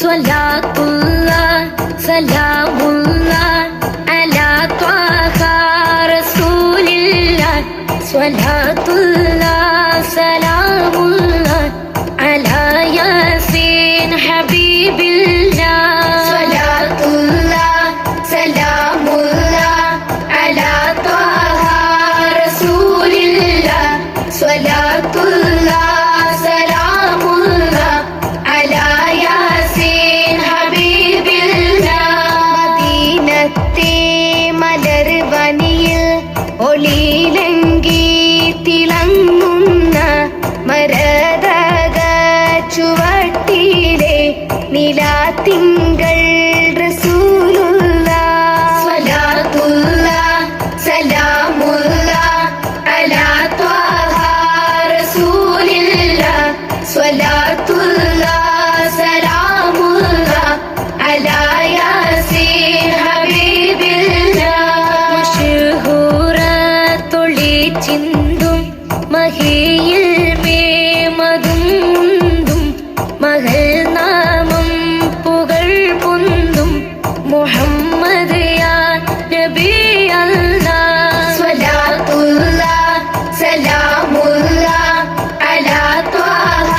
സ്വലാത്തുല്ലാഹ് സലാമുല്ലാഹ് അലാ ത്വാഹ റസൂലില്ലാഹ് സ്വലാത്തുല്ലാഹ് സലാമുല്ലാഹ് അലാ യാസീൻ ഹബീബില്ലാഹ് സ്വലാത്തുല്ലാഹ് സലാമുല്ലാഹ് അലാ ത്വാഹ റസൂലില്ലാഹ് സ്വലാത്തുല്ലാഹ് ഒളിയിലങ്കി തിളങ്ങുന്ന മരതക ചുവട്ടിലെ നിലാത്തിങ്കൾ റസൂലുള്ളാഹ് സ്വലാത്തുല്ലാഹ് സലാമുല്ലാഹ് അലാ ത്വാഹ റസൂലില്ലാഹ് സ്വലാത്തുല്ലാഹ് സലാമുല്ലാഹ് അലാ യാസീൻ ചിന്തും മഹിയിൽ മേമതും മുന്തും മകൾ നാമം പുകൾ പൊന്തും മുഹമ്മദ് യാ നബി അല്ലാഹ് സ്വലാത്തുല്ലാഹ് സലാമുല്ലാഹ് അലാ ത്വാഹ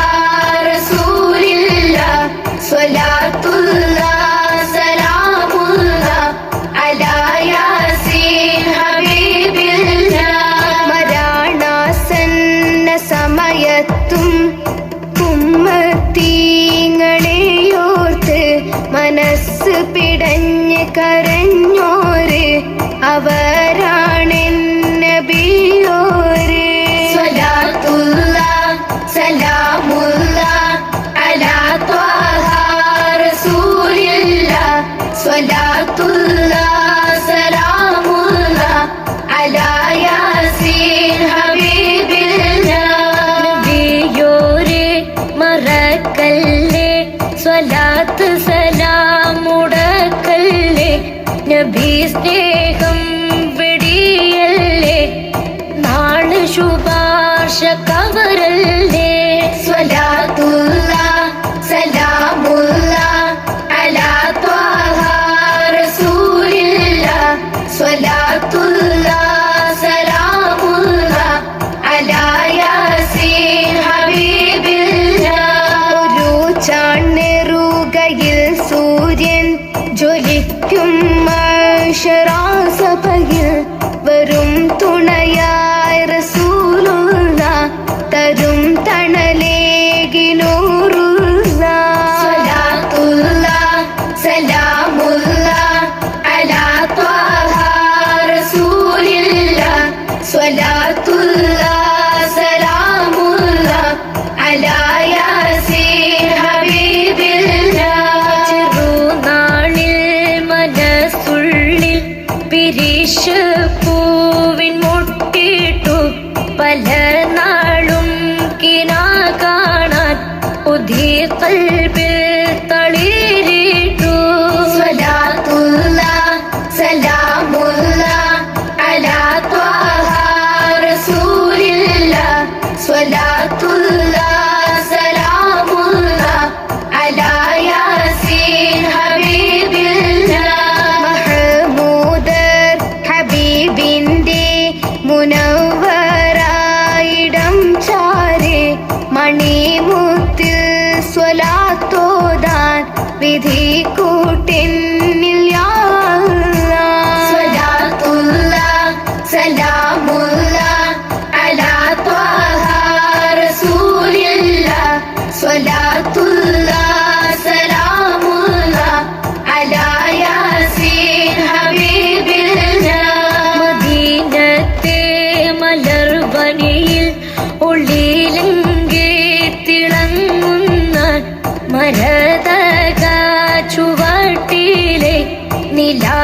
റസൂലില്ലാഹ് സ്വലാത്തുല്ലാഹ് സലാമുല്ലാഹ് അലാ യാസീൻ സമയത്തും ഉമ്മത്തീങ്ങളെയോർത്ത് മനസ്സ് പിടഞ്ഞ് കരഞ്ഞോര് അവരാണെൻ നബിയോര് സ്വലാത്തുല്ലാഹ് സലാമുല്ലാഹ് അലാ ത്വാഹ റസൂലില്ലാഹ് സ്വലാത്തുല്ലാഹ് സലാമുല്ലാഹ് അലാ യാസീൻ മറക്കല്ലേ സ്വലാത്ത് സലാം മുടക്കല്ലേ നബി സ്നേഹം വെടിയല്ലേ നാള് ശുപാർശ കവറല്ലേ സ്വലാത്തുല്ലാഹ് സലാമുല്ലാഹ് അലാ ത്വാഹ റസൂലില്ലാഹ് സ്വലാത്തുല്ലാഹ് സലാമുല്ലാഹ് അലാ യാസീൻ ചാണെറുകയിൽ സൂര്യൻ ജ്വലിക്കും മഹ്ശറാസഭയിൽ വരും തുണയായി റസൂലുള്ളാഹ് തരും തണലേകി നൂറുള്ളാഹ് സ്വലാത്തുല്ലാഹ് സലാമുല്ലാഹ് അലാ ത്വാഹ റസൂലില്ലാഹ് സ്വലാത്തുല്ലാഹ് സലാമുല്ലാഹ് അലാ യാസീൻ പൂവിൻ മുട്ടിട്ടു പല നാളും കിനാ കാണാൻ പുതിയ ഖൽബിൽ തളിരിട്ടു സ്വലാത്തുല്ലാഹ് സലാമുല്ലാഹ് അലാ ത്വാഹ റസൂലില്ലാഹ് സ്വലാത്തുല്ലാഹ് സലാമുല്ലാഹ് അലാ യാസീൻ മുനവ്വറായിടം ചാരെ മണിമുത്തിൽ സ്വലാത്തോതാൻ വിധി കൂട്ടിന്നിൽ യാ അല്ലാഹ് സ്വലാത്തുല്ലാഹ് സലാമുല്ലാഹ് അലാ ത്വാഹ റസൂലില്ലാഹ് സ്വലാത്തുല്ലാഹ് സലാമുല്ലാഹ് അലാ യാസീൻ മലർവനിയിൽ ഉള്ളിലെങ്കി തിളങ്ങുന്ന മരതക ചുവട്ടിലെ നിലാ